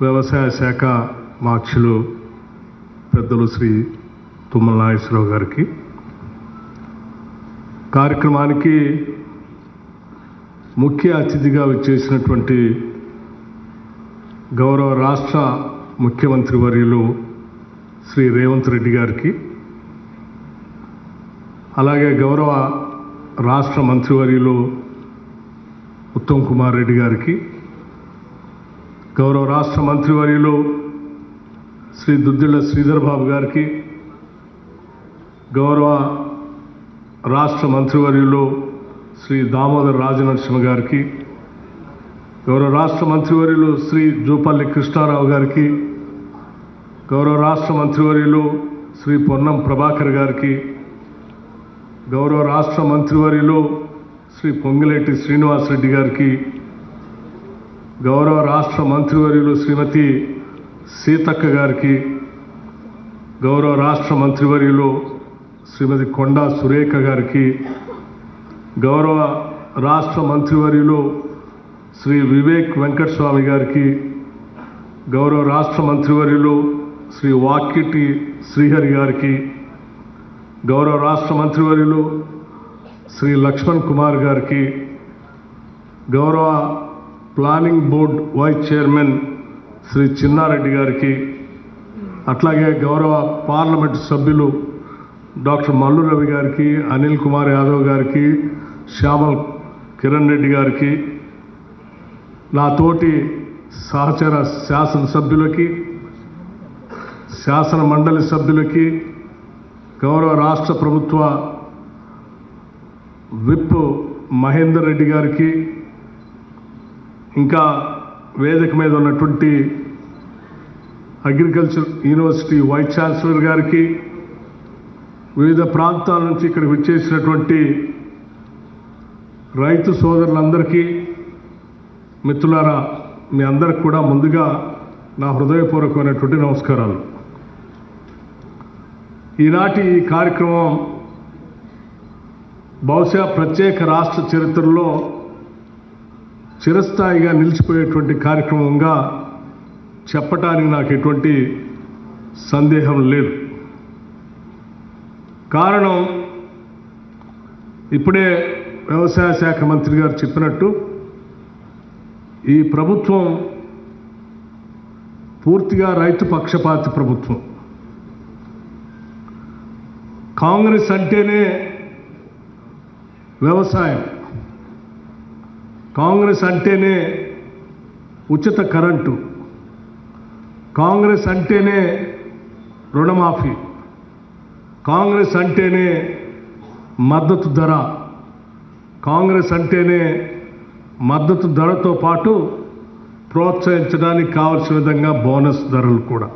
వ్యవసాయ శాఖ మార్చులు పెద్దలు శ్రీ తుమ్మల నాగేశ్వరరావు గారికి, కార్యక్రమానికి ముఖ్య అతిథిగా విచ్చేసినటువంటి గౌరవ రాష్ట్ర ముఖ్యమంత్రి వర్యులు శ్రీ రేవంత్ రెడ్డి గారికి, అలాగే గౌరవ రాష్ట్ర మంత్రివర్యులు ఉత్తమ్ కుమార్ రెడ్డి గారికి, గౌరవ రాష్ట్ర మంత్రివర్యులు శ్రీ దుద్దిళ్ల శ్రీధర్ బాబు గారికి, గౌరవ రాష్ట్ర మంత్రివర్యులు శ్రీ దామోదర్ రాజనరసింహ గారికి, గౌరవ రాష్ట్ర మంత్రివర్యులు శ్రీ జూపల్లి కృష్ణారావు గారికి, గౌరవ రాష్ట్ర మంత్రివర్యులు శ్రీ పొన్నం ప్రభాకర్ గారికి, గౌరవ రాష్ట్ర మంత్రివర్యులు శ్రీ పొంగిలేటి శ్రీనివాసరెడ్డి గారికి, గౌరవ రాష్ట్ర మంత్రివర్యులు శ్రీమతి సీతక్క గారికి, గౌరవ రాష్ట్ర మంత్రివర్యులు శ్రీమతి కొండా సురేఖ గారికి, గౌరవ రాష్ట్ర మంత్రివర్యులు శ్రీ వివేక్ వెంకటస్వామి గారికి, గౌరవ రాష్ట్ర మంత్రివర్యులు శ్రీ వాక్కిటి శ్రీహరి గారికి, గౌరవ రాష్ట్ర మంత్రివర్యులు శ్రీ లక్ష్మణ్ కుమార్ గారికి, గౌరవ planning board vice chairman Shri Chinnareddy గారికి, అట్లాగే గౌరవ పార్లమెంటు సభ్యులు డాక్టర్ మల్లు రవి గారికి, అనిల్ కుమార్ యాదవ్ గారికి, శ్యామల్ కిరణ్ రెడ్డి గారికి, నా తోటి సహచర శాసనసభ్యులకి, శాసన మండలి సభ్యులకి, గౌరవ రాష్ట్ర ప్రభుత్వ విప్ మహేందర్ రెడ్డి గారికి, ఇంకా వేదిక మీద ఉన్నటువంటి అగ్రికల్చర్ యూనివర్సిటీ వైస్ ఛాన్సలర్ గారికి, వివిధ ప్రాంతాల నుంచి ఇక్కడికి వచ్చేసినటువంటి రైతు సోదరులందరికీ, మిత్రులారా, మీ అందరికి కూడా ముందుగా నా హృదయపూర్వకమైనటువంటి నమస్కారాలు. ఈనాటి ఈ కార్యక్రమం బహుశా ప్రత్యేక రాష్ట్ర చరిత్రలో చిరస్థాయిగా నిలిచిపోయేటువంటి కార్యక్రమంగా చెప్పటానికి నాకు ఎటువంటి సందేహం లేదు. కారణం, ఇప్పుడే వ్యవసాయ శాఖ మంత్రి గారు చెప్పినట్టు ఈ ప్రభుత్వం పూర్తిగా రైతు పక్షపాతి ప్రభుత్వం. కాంగ్రెస్ అంటేనే వ్యవసాయం, కాంగ్రెస్ అంటేనే ఉచిత కరెంటు, కాంగ్రెస్ అంటేనే రుణమాఫీ, కాంగ్రెస్ అంటేనే మద్దతు ధర, కాంగ్రెస్ అంటేనే మద్దతు ధరతో పాటు ప్రోత్సహించడానికి కావలసిన విధంగా బోనస్ ధరలు కూడా.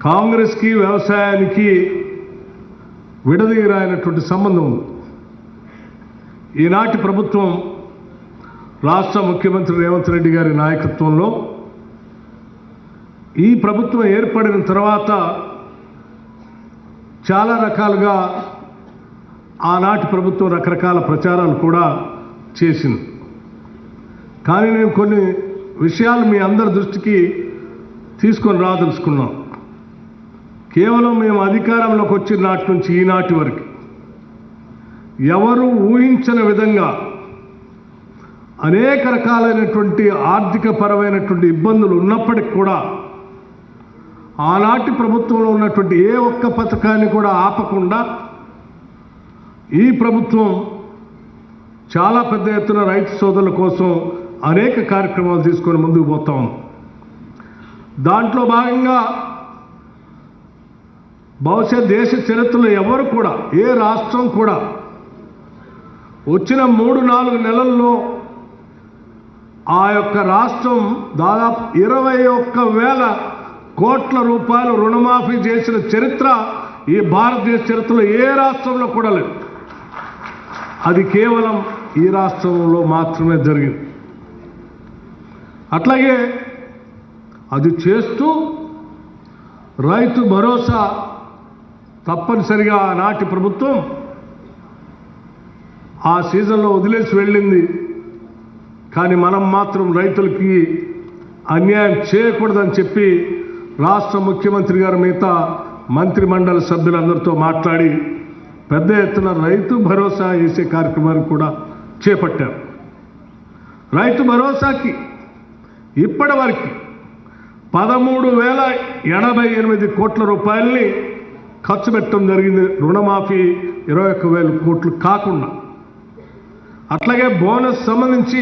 కాంగ్రెస్కి వ్యవసాయానికి విడదీయరాయినటువంటి సంబంధం ఉంది. ఈనాటి ప్రభుత్వం రాష్ట్ర ముఖ్యమంత్రి రేవంత్ రెడ్డి గారి నాయకత్వంలో ఈ ప్రభుత్వం ఏర్పడిన తర్వాత చాలా రకాలుగా ఆనాటి ప్రభుత్వం రకరకాల ప్రచారాలు కూడా చేసింది. కానీ నేను కొన్ని విషయాలు మీ అందరి దృష్టికి తీసుకొని రాదలుచుకున్నాం. కేవలం మేము అధికారంలోకి వచ్చిన నాటి నుంచి ఈనాటి వరకు ఎవరు ఊహించని విధంగా అనేక రకాలైనటువంటి ఆర్థిక పరమైనటువంటి ఇబ్బందులు ఉన్నప్పటికీ కూడా ఆనాటి ప్రభుత్వంలో ఉన్నటువంటి ఏ ఒక్క పథకాన్ని కూడా ఆపకుండా ఈ ప్రభుత్వం చాలా పెద్ద ఎత్తున రైతు సోదరుల కోసం అనేక కార్యక్రమాలు తీసుకొని ముందుకు పోతాం. దాంట్లో భాగంగా బహుశా దేశ చరిత్రలో ఎవరు కూడా, ఏ రాష్ట్రం కూడా వచ్చిన 3-4 నెలల్లో ఆ యొక్క రాష్ట్రం దాదాపు 21,000 కోట్ల రూపాయలు రుణమాఫీ చేసిన చరిత్ర ఈ భారతదేశ చరిత్రలో ఏ రాష్ట్రంలో కూడా లేదు. అది కేవలం ఈ రాష్ట్రంలో మాత్రమే జరిగింది. అట్లాగే అది చేస్తూ రైతు భరోసా తప్పనిసరిగా ఆనాటి ప్రభుత్వం ఆ సీజన్లో వదిలేసి వెళ్ళింది. కానీ మనం మాత్రం రైతులకి అన్యాయం చేయకూడదని చెప్పి రాష్ట్ర ముఖ్యమంత్రి గారు మిగతా మంత్రిమండలి సభ్యులందరితో మాట్లాడి పెద్ద ఎత్తున రైతు భరోసా వేసే కార్యక్రమాన్ని కూడా చేపట్టారు. రైతు భరోసాకి ఇప్పటివరకు 13,088 కోట్ల రూపాయలని ఖర్చు పెట్టడం జరిగింది. రుణమాఫీ 21,000 కోట్లు కాకుండా. అట్లాగే బోనస్ సంబంధించి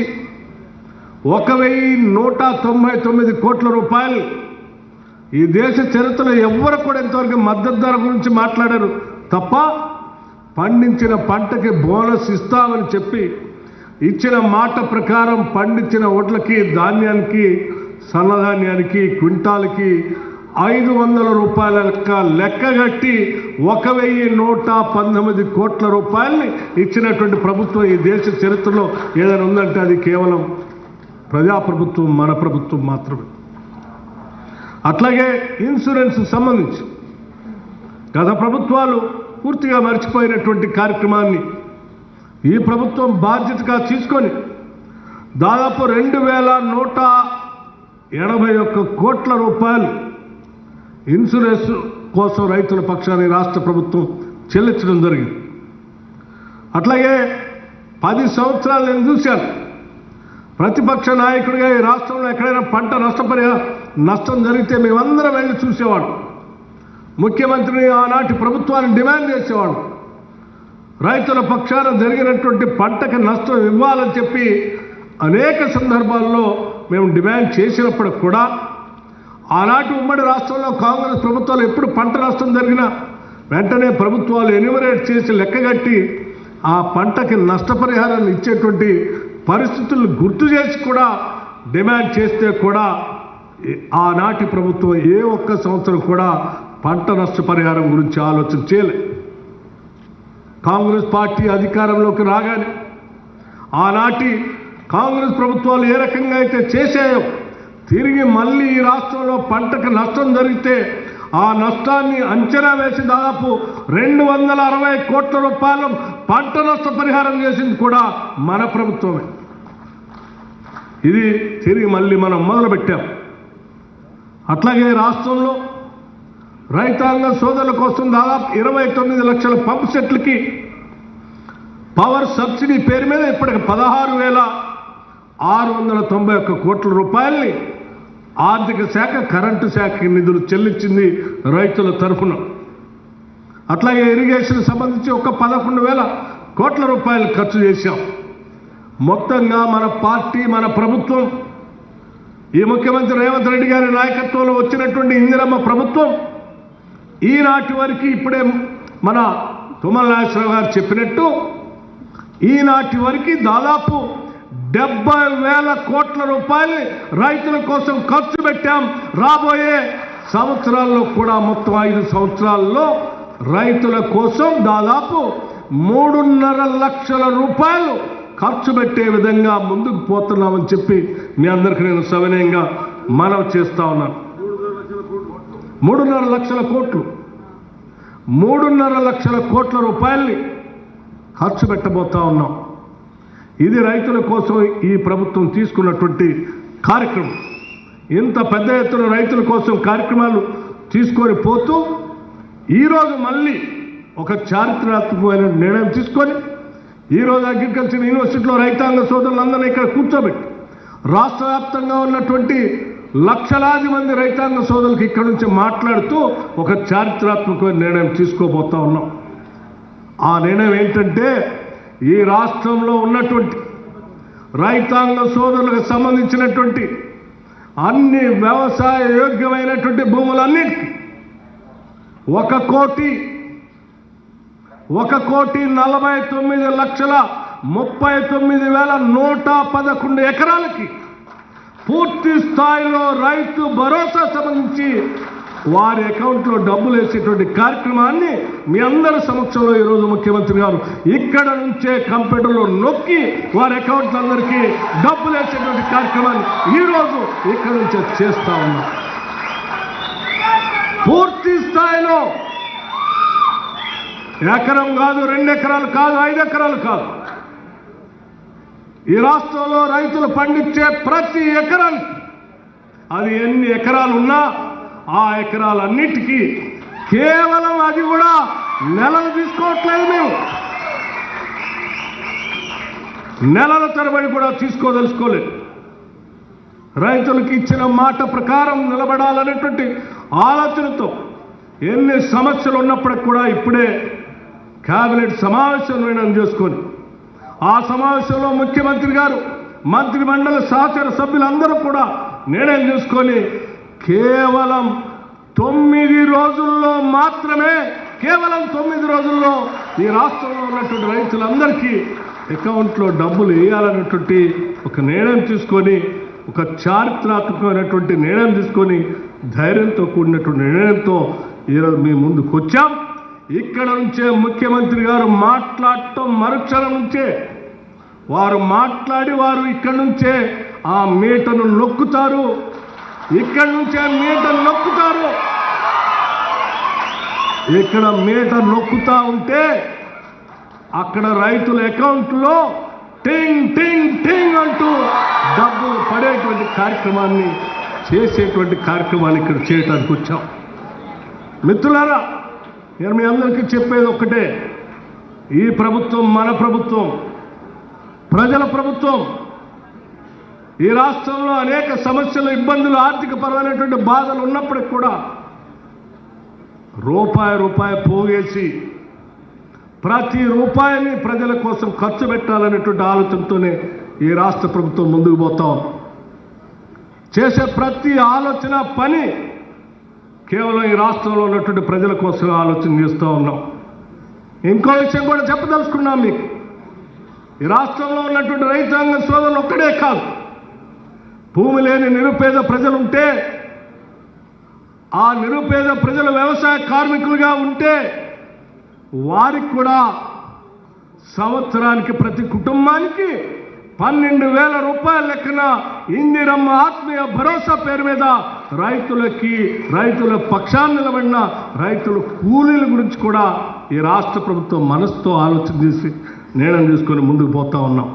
1,199 కోట్ల రూపాయలు. ఈ దేశ చరిత్రలో ఎవ్వరు కూడా ఇంతవరకు మద్దతు ధర గురించి మాట్లాడారు తప్ప పండించిన పంటకి బోనస్ ఇస్తామని చెప్పి ఇచ్చిన మాట ప్రకారం పండించిన వడ్లకి, ధాన్యానికి, సన్నధాన్యానికి క్వింటాల్కి 500 రూపాయల లెక్కగట్టి 1,119 కోట్ల రూపాయలని ఇచ్చినటువంటి ప్రభుత్వం ఈ దేశ చరిత్రలో ఏదైనా ఉందంటే అది కేవలం ప్రజాప్రభుత్వం, మన ప్రభుత్వం మాత్రమే. అట్లాగే ఇన్సూరెన్స్ సంబంధించి గత ప్రభుత్వాలు పూర్తిగా మర్చిపోయినటువంటి కార్యక్రమాన్ని ఈ ప్రభుత్వం బాధ్యతగా తీసుకొని దాదాపు 2,181 కోట్ల రూపాయలు ఇన్సూరెన్స్ కోసం రైతుల పక్షాన్ని రాష్ట్ర ప్రభుత్వం చెల్లించడం జరిగింది. అట్లాగే 10 సంవత్సరాలు నేను చూశాను. ప్రతిపక్ష నాయకుడిగా ఈ రాష్ట్రంలో ఎక్కడైనా పంట నష్టం జరిగితే మేమందరం వెళ్ళి చూసేవాడు. ముఖ్యమంత్రిని ఆనాటి ప్రభుత్వాన్ని డిమాండ్ చేసేవాడు. రైతుల పక్షాన జరిగినటువంటి పంటకి నష్టం ఇవ్వాలని చెప్పి అనేక సందర్భాల్లో మేము డిమాండ్ చేసినప్పుడు కూడా ఆనాటి ఉమ్మడి రాష్ట్రంలో కాంగ్రెస్ ప్రభుత్వాలు ఎప్పుడు పంట నష్టం జరిగినా వెంటనే ప్రభుత్వాలు ఎన్యూమరేట్ చేసి లెక్కగట్టి ఆ పంటకి నష్టపరిహారాన్ని ఇచ్చేటువంటి పరిస్థితులను గుర్తు చేసి కూడా డిమాండ్ చేస్తే కూడా ఆనాటి ప్రభుత్వం ఏ ఒక్క సంవత్సరం కూడా పంట నష్టపరిహారం గురించి ఆలోచన చేయలేదు. కాంగ్రెస్ పార్టీ అధికారంలోకి రాగానే ఆనాటి కాంగ్రెస్ ప్రభుత్వాలు ఏ రకంగా అయితే చేశాయో తిరిగి మళ్ళీ ఈ రాష్ట్రంలో పంటకు నష్టం జరిగితే ఆ నష్టాన్ని అంచనా వేసి దాదాపు 260 కోట్ల రూపాయలు పంట నష్ట పరిహారం చేసింది కూడా మన ప్రభుత్వమే. ఇది తిరిగి మళ్ళీ మనం మొదలుపెట్టాం. అట్లాగే రాష్ట్రంలో రైతాంగ సోదరుల కోసం దాదాపు 29 లక్షల పంప్ సెట్లకి పవర్ సబ్సిడీ పేరు మీద ఇప్పటికి 16,691 కోట్ల రూపాయల్ని ఆర్థిక శాఖ, కరెంటు శాఖకి నిధులు చెల్లించింది రైతుల తరఫున. అట్లాగే ఇరిగేషన్ సంబంధించి ఒక 11,000 కోట్ల రూపాయలు ఖర్చు చేశాం. మొత్తంగా మన పార్టీ, మన ప్రభుత్వం, ఈ ముఖ్యమంత్రి రేవంత్ రెడ్డి గారి నాయకత్వంలో వచ్చినటువంటి ఇందిరమ్మ ప్రభుత్వం ఈనాటి వరకు ఇప్పుడే మన తుమ్మల నాగేశ్వరరావు గారు చెప్పినట్టు ఈనాటి వరకు దాదాపు 70,000 కోట్ల రూపాయలు రైతుల కోసం ఖర్చు పెట్టాం. రాబోయే సంవత్సరాల్లో కూడా మొత్తం 5 సంవత్సరాల్లో రైతుల కోసం దాదాపు 3.5 లక్షల రూపాయలు ఖర్చు పెట్టే విధంగా ముందుకు పోతున్నామని చెప్పి మీ అందరికీ నేను సవినయంగా మనవి చేస్తా ఉన్నాను. 3.5 లక్షల కోట్లు, 3.5 లక్షల కోట్ల రూపాయల్ని ఖర్చు పెట్టబోతా ఉన్నాం. ఇది రైతుల కోసం ఈ ప్రభుత్వం తీసుకున్నటువంటి కార్యక్రమం. ఇంత పెద్ద ఎత్తున రైతుల కోసం కార్యక్రమాలు తీసుకొని పోతూ ఈరోజు మళ్ళీ ఒక చారిత్రాత్మకమైన నిర్ణయం తీసుకొని ఈరోజు అగ్రికల్చర్ యూనివర్సిటీలో రైతాంగ సోదరులందరినీ ఇక్కడ కూర్చోబెట్టి రాష్ట్ర వ్యాప్తంగా ఉన్నటువంటి లక్షలాది మంది రైతాంగ సోదరులకు ఇక్కడ నుంచి మాట్లాడుతూ ఒక చారిత్రాత్మకమైన నిర్ణయం తీసుకోబోతా ఉన్నాం. ఆ నిర్ణయం ఏంటంటే ఈ రాష్ట్రంలో ఉన్నటువంటి రైతాంగ సోదరులకు సంబంధించినటువంటి అన్ని వ్యవసాయ యోగ్యమైనటువంటి భూములన్నిటికీ 1,49,39,111 ఎకరాలకి పూర్తి స్థాయిలో రైతు భరోసా సంబంధించి వారి అకౌంట్లో డబ్బులు వేసేటువంటి కార్యక్రమాన్ని మీ అందరి సమక్షంలో ఈరోజు ముఖ్యమంత్రి గారు ఇక్కడ నుంచే కంప్యూటర్లో నొక్కి వారి అకౌంట్ల అందరికీ డబ్బులు వేసేటువంటి కార్యక్రమాన్ని ఈరోజు ఇక్కడ నుంచే చేస్తా ఉన్నాం. పూర్తి స్థాయిలో ఎకరం కాదు, 2 ఎకరాలు కాదు, 5 ఎకరాలు కాదు, ఈ రాష్ట్రంలో రైతులు పండించే ప్రతి ఎకరానికి, అది ఎన్ని ఎకరాలు ఉన్నా ఆ ఎకరాలన్నిటికీ కేవలం అది కూడా నెలలు తీసుకోవట్లేదు. మేము నెలల తరబడి కూడా తీసుకోదలుచుకోలేదు. రైతులకు ఇచ్చిన మాట ప్రకారం నిలబడాలనేటువంటి ఆలోచనతో ఎన్ని సమస్యలు ఉన్నప్పటికి కూడా ఇప్పుడే కేబినెట్ సమావేశం నిర్ణయం చేసుకొని, ఆ సమావేశంలో ముఖ్యమంత్రి గారు, మంత్రి మండలి సహచర సభ్యులందరూ కూడా నిర్ణయం చేసుకొని కేవలం 9 రోజుల్లో మాత్రమే, కేవలం 9 రోజుల్లో ఈ రాష్ట్రంలో ఉన్నటువంటి రైతులందరికీ అకౌంట్లో డబ్బులు వేయాలనేటువంటి ఒక నిర్ణయం తీసుకొని, ఒక చారిత్రాత్మకమైనటువంటి నిర్ణయం తీసుకొని, ధైర్యంతో కూడినటువంటి నిర్ణయంతో ఈరోజు మీ ముందుకు వచ్చాం. ఇక్కడ నుంచే ముఖ్యమంత్రి గారు మాట్లాడటం మరుక్షణం నుంచే వారు మాట్లాడి వారు ఇక్కడి నుంచే ఆ మీటను నొక్కుతారు. ఇక్కడి నుంచే మీటను నొక్కుతారు. ఇక్కడ మీటర్ నొక్కుతా ఉంటే అక్కడ రైతుల అకౌంట్లో టింగ్ టింగ్ టింగ్ అంటూ డబ్బులు పడేటువంటి కార్యక్రమాన్ని చేసేటువంటి కార్యక్రమాన్ని ఇక్కడ చేయడానికి వచ్చాం. మిత్రులారా, నేను మీ అందరికీ చెప్పేది ఒక్కటే, ఈ ప్రభుత్వం మన ప్రభుత్వం, ప్రజల ప్రభుత్వం. ఈ రాష్ట్రంలో అనేక సమస్యలు, ఇబ్బందులు, ఆర్థిక పరమైనటువంటి బాధలు ఉన్నప్పటికీ కూడా రూపాయి పోగేసి ప్రతి రూపాయిని ప్రజల కోసం ఖర్చు పెట్టాలనేటువంటి ఆలోచనతోనే ఈ రాష్ట్ర ప్రభుత్వం ముందుకు పోతాం. చేసే ప్రతి ఆలోచన పని కేవలం ఈ రాష్ట్రంలో ఉన్నటువంటి ప్రజల కోసం ఆలోచన చేస్తూ ఉన్నాం. ఇంకో విషయం కూడా చెప్పదలుచుకున్నాం మీకు. ఈ రాష్ట్రంలో ఉన్నటువంటి రైతాంగ సోదరులు ఒక్కడే కాదు, భూమి లేని నిరుపేద ప్రజలుంటే, ఆ నిరుపేద ప్రజలు వ్యవసాయ కార్మికులుగా ఉంటే వారికి కూడా సంవత్సరానికి ప్రతి కుటుంబానికి 12,000 రూపాయల లెక్కన ఇందిరమ్మ ఆత్మీయ భరోసా పేరు మీద రైతుల పక్షాన్ని నిలబడిన రైతుల కూలీల గురించి కూడా ఈ రాష్ట్ర ప్రభుత్వం మనసుతో ఆలోచన చేసి నిర్ణయం తీసుకొని ముందుకు పోతా ఉన్నాం.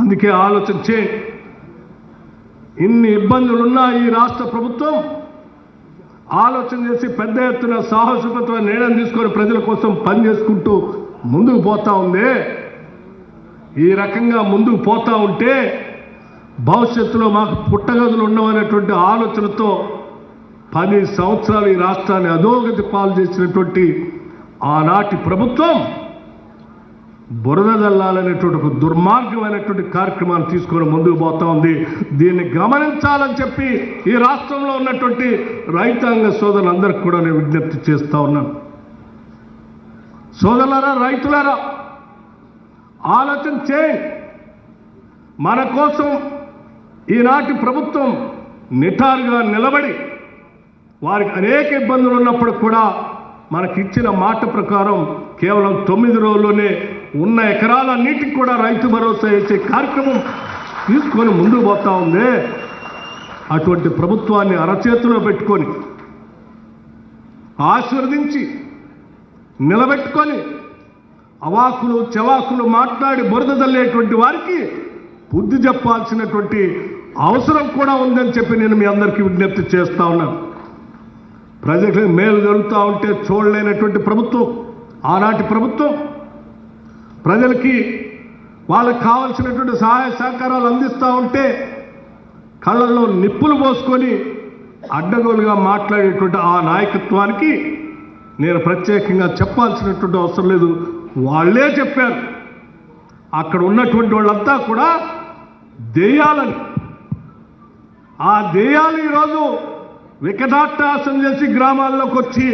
అందుకే ఆలోచన చేయండి. ఇన్ని ఇబ్బందులున్నా ఈ రాష్ట్ర ప్రభుత్వం ఆలోచన చేసి పెద్ద ఎత్తున సాహసోపేతమైన నిర్ణయం తీసుకొని ప్రజల కోసం పనిచేసుకుంటూ ముందుకు పోతా ఉంది. ఈ రకంగా ముందుకు పోతా ఉంటే భవిష్యత్తులో మాకు పుట్టగదులు ఉండవనేటువంటి ఆలోచనతో 10 సంవత్సరాలు ఈ రాష్ట్రాన్ని అధోగతి పాలు చేసినటువంటి ఆనాటి ప్రభుత్వం బురద జల్లాలనేటువంటి ఒక దుర్మార్గమైనటువంటి కార్యక్రమాన్ని తీసుకొని ముందుకు పోతా ఉంది. దీన్ని గమనించాలని చెప్పి ఈ రాష్ట్రంలో ఉన్నటువంటి రైతాంగ సోదరులందరికీ కూడా నేను విజ్ఞప్తి చేస్తా ఉన్నాను. సోదరులారా, రైతులారా, ఆలోచన చేయండి. మన కోసం ఈనాటి ప్రభుత్వం నిటారుగా నిలబడి, వారికి అనేక ఇబ్బందులు ఉన్నప్పుడు కూడా మనకిచ్చిన మాట ప్రకారం కేవలం 9 రోజుల్లోనే ఉన్న ఎకరాలన్నిటికి కూడా రైతు భరోసా ఇచ్చే కార్యక్రమం తీసుకొని ముందుకు పోతా ఉంది. అటువంటి ప్రభుత్వాన్ని అరచేతిలో పెట్టుకొని ఆశీర్వదించి నిలబెట్టుకొని అవాకులు చవాకులు మాట్లాడి బురద జల్లేటువంటి వారికి బుద్ధి చెప్పాల్సినటువంటి అవసరం కూడా ఉందని చెప్పి నేను మీ అందరికీ విజ్ఞప్తి చేస్తా ఉన్నాను. ప్రజలకు మేలు జరుగుతూ ఉంటే చూడలేనటువంటి ప్రభుత్వం ఆనాటి ప్రభుత్వం. ప్రజలకి వాళ్ళకి కావాల్సినటువంటి సహాయ సహకారాలు అందిస్తూ ఉంటే కళ్ళల్లో నిప్పులు పోసుకొని అడ్డగోలుగా మాట్లాడేటువంటి ఆ నాయకత్వానికి నేను ప్రత్యేకంగా చెప్పాల్సినటువంటి అవసరం లేదు. వాళ్ళే చెప్పారు. అక్కడ ఉన్నటువంటి వాళ్ళంతా కూడా దెయ్యాలని, ఆ దెయ్యాలు ఈరోజు వికటాట్టహాసం చేసి గ్రామాల్లోకి వచ్చి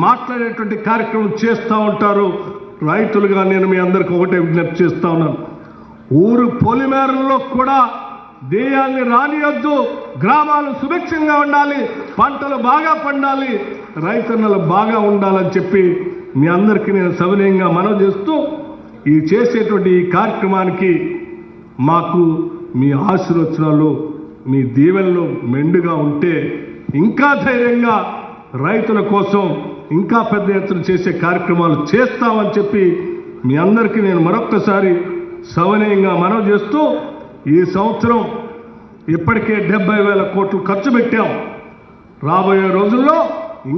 మాట్లాడేటువంటి కార్యక్రమం చేస్తూ ఉంటారు. రైతులుగా నేను మీ అందరికీ ఒకటే విజ్ఞప్తి చేస్తా ఉన్నాను. ఊరు పొలిమేరల్లో కూడా దెయ్యాల్ని రానియొద్దు. గ్రామాలు సుభిక్షంగా ఉండాలి, పంటలు బాగా పండాలి, రైతన్నలు బాగా ఉండాలని చెప్పి మీ అందరికీ నేను సవినయంగా మనవి చేస్తూ, ఈ చేసేటువంటి ఈ కార్యక్రమానికి మాకు మీ ఆశీర్వచనాలు, మీ దీవెనలు మెండుగా ఉంటే ఇంకా ధైర్యంగా రైతుల కోసం ఇంకా పెద్ద ఎత్తున చేసే కార్యక్రమాలు చేస్తామని చెప్పి మీ అందరికీ నేను మరొక్కసారి సవనీయంగా మనవి చేస్తూ ఈ సంవత్సరం ఇప్పటికే 70,000 కోట్లు ఖర్చు పెట్టాం. రాబోయే రోజుల్లో